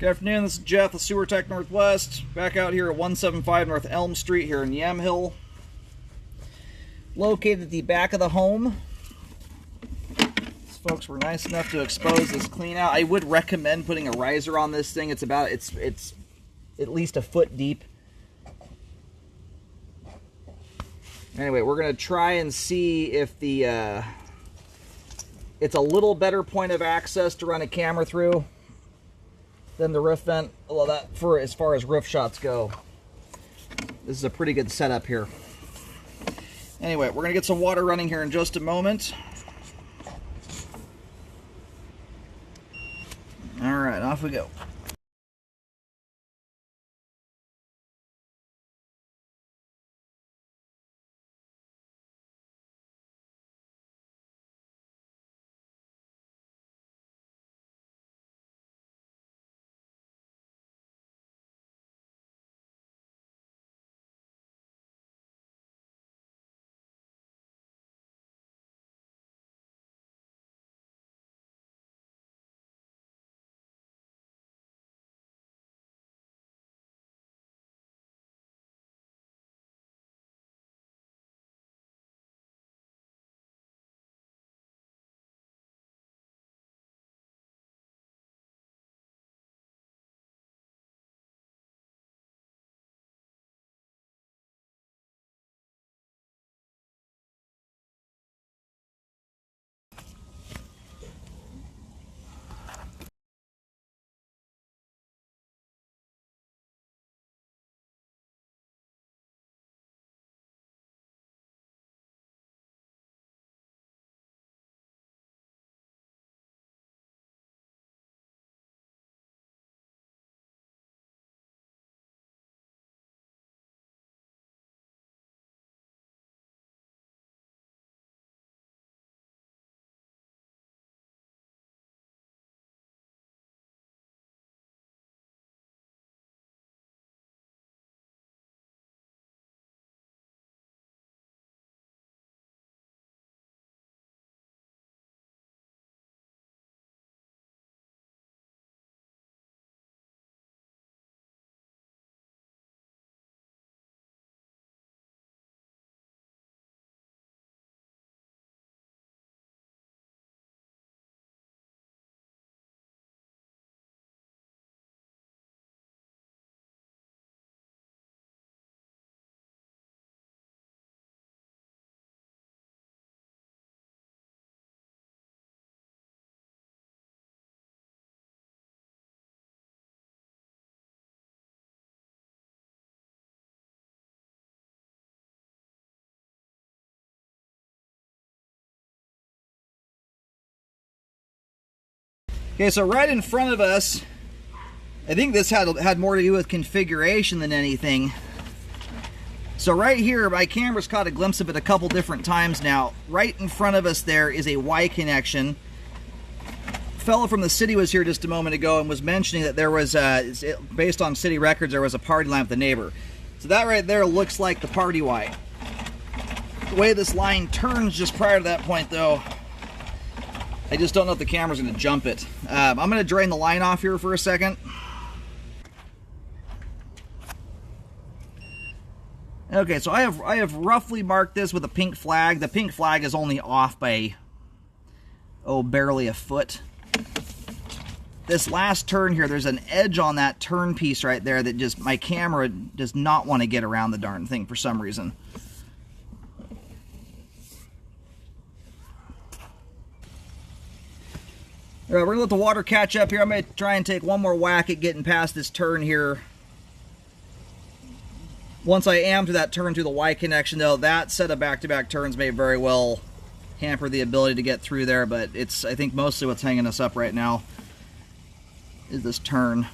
Good afternoon, this is Jeff with Sewer Tech Northwest, back out here at 175 North Elm Street here in Yamhill. Located at the back of the home. These folks were nice enough to expose this clean out. I would recommend putting a riser on this thing. It's at least a foot deep. Anyway, we're going to try and see if it's a little better point of access to run a camera through than the roof vent. Well, that for as far as roof shots go, this is a pretty good setup here. Anyway, we're gonna get some water running here in just a moment. All right, off we go. Okay, so right in front of us, I think this had more to do with configuration than anything. So right here, my camera's caught a glimpse of it a couple different times now. Right in front of us there is a Y connection. A fellow from the city was here just a moment ago and was mentioning that there was, based on city records, there was a party line with the neighbor. So that right there looks like the party Y. The way this line turns just prior to that point though, I just don't know if the camera's going to jump it. I'm going to drain the line off here for a second. Okay, so I have roughly marked this with a pink flag. The pink flag is only off by, barely a foot. This last turn here, there's an edge on that turn piece right there that just, my camera does not want to get around the darn thing for some reason. All right, we're gonna let the water catch up here. I'm gonna try and take one more whack at getting past this turn here. Once I am to that turn through the Y connection though, that set of back-to-back turns may very well hamper the ability to get through there, but it's, I think mostly what's hanging us up right now is this turn.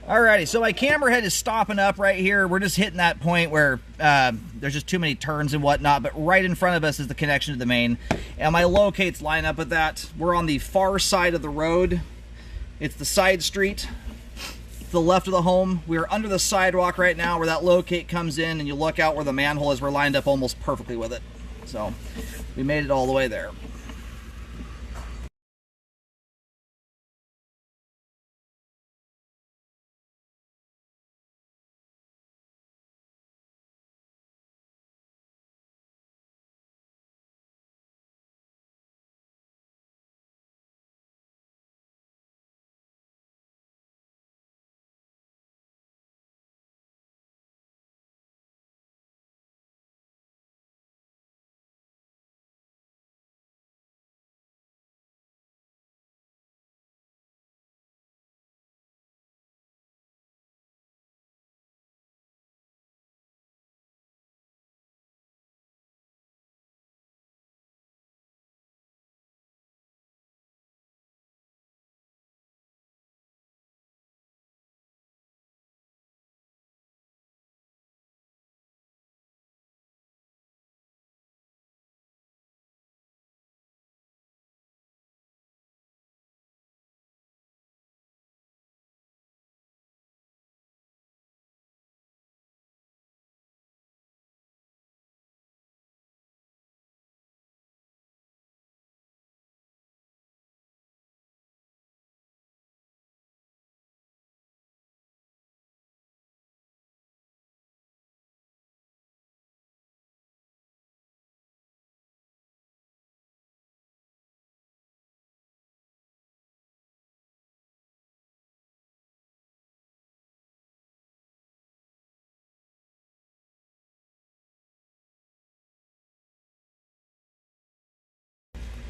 Alrighty, so my camera head is stopping up right here. We're just hitting that point where there's just too many turns and whatnot, but right in front of us is the connection to the main. And my locates line up with that. We're on the far side of the road. It's the side street to the left of the home. We're under the sidewalk right now where that locate comes in, and you look out where the manhole is. We're lined up almost perfectly with it. So we made it all the way there.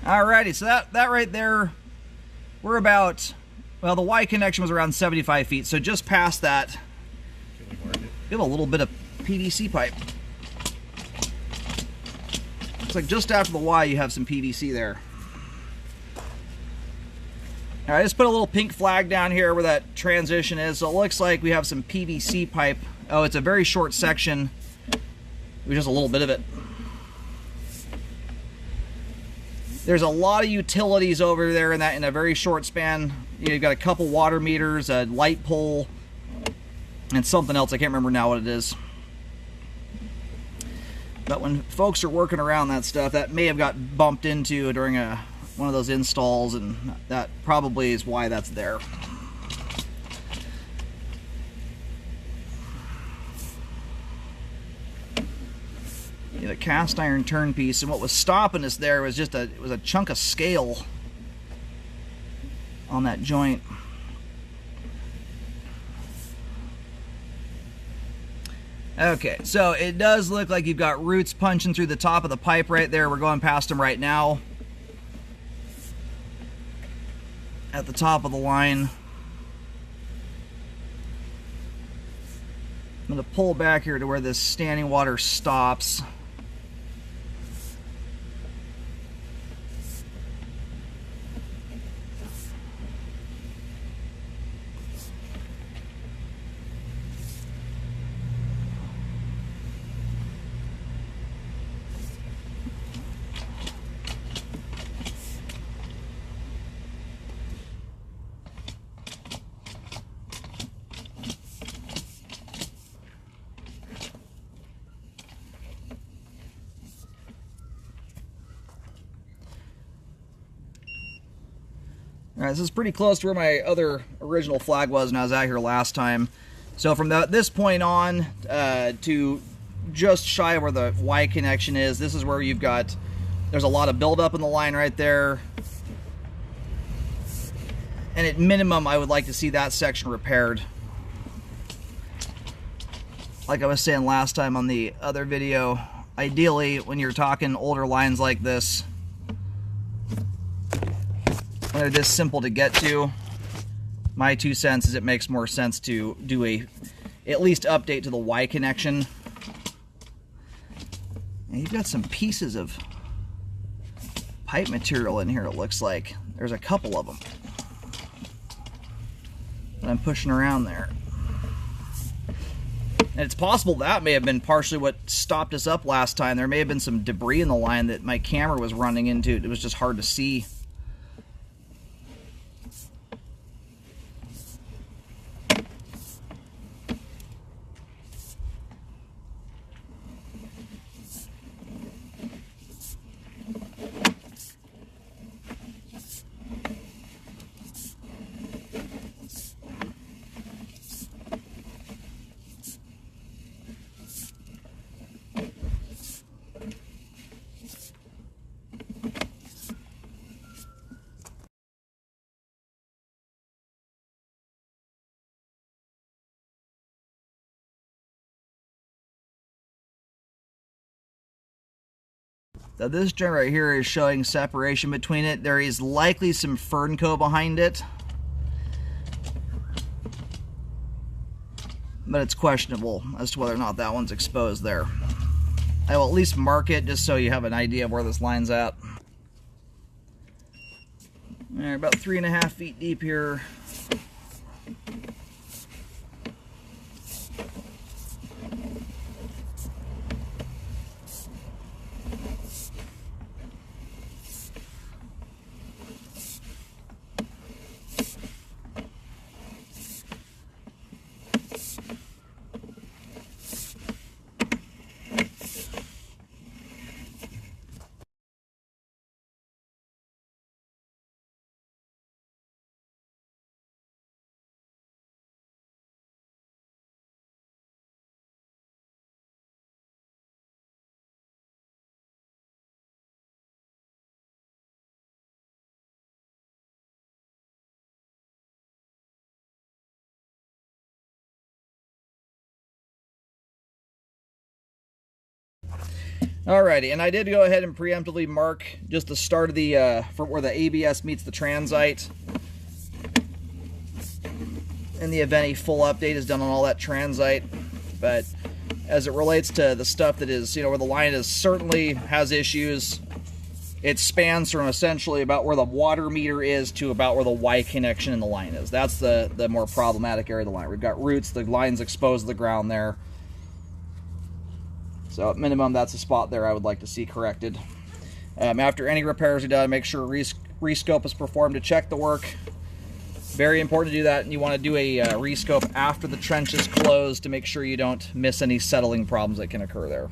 Alrighty, so that right there, we're about, well, the Y connection was around 75 feet, so just past that, we have a little bit of PVC pipe. Looks like just after the Y you have some PVC there. Alright, I just put a little pink flag down here where that transition is, so it looks like we have some PVC pipe. Oh, it's a very short section, just a little bit of it. There's a lot of utilities over there in a very short span. You've got a couple water meters, a light pole, and something else. I can't remember now what it is. But when folks are working around that stuff, that may have got bumped into during one of those installs, and that probably is why that's there. The cast iron turn piece, and what was stopping us there was just it was a chunk of scale on that joint. Okay, so it does look like you've got roots punching through the top of the pipe right there. We're going past them right now at the top of the line. I'm going to pull back here to where this standing water stops. Alright, this is pretty close to where my other original flag was when I was out here last time. So from this point on to just shy of where the Y connection is, this is where you've got, there's a lot of buildup in the line right there. And at minimum, I would like to see that section repaired. Like I was saying last time on the other video, ideally when you're talking older lines like this, when they're this simple to get to, my 2 cents is it makes more sense to do at least update to the Y connection. And you've got some pieces of pipe material in here, it looks like. There's a couple of them that I'm pushing around there. And it's possible that may have been partially what stopped us up last time. There may have been some debris in the line that my camera was running into. It was just hard to see. Now this joint right here is showing separation between it. There is likely some Fernco behind it, but it's questionable as to whether or not that one's exposed there. I will at least mark it just so you have an idea of where this line's at. All right, about 3.5 feet deep here. Alrighty, and I did go ahead and preemptively mark just the start of the, for where the ABS meets the transite. In the event a full update is done on all that transite. But as it relates to the stuff that is, you know, where the line is certainly has issues, it spans from essentially about where the water meter is to about where the Y connection in the line is. That's the more problematic area of the line. We've got roots, the line's exposed to the ground there. So at minimum, that's a spot there I would like to see corrected. After any repairs are done, make sure rescope is performed to check the work. Very important to do that, and you want to do a rescope after the trench is closed to make sure you don't miss any settling problems that can occur there.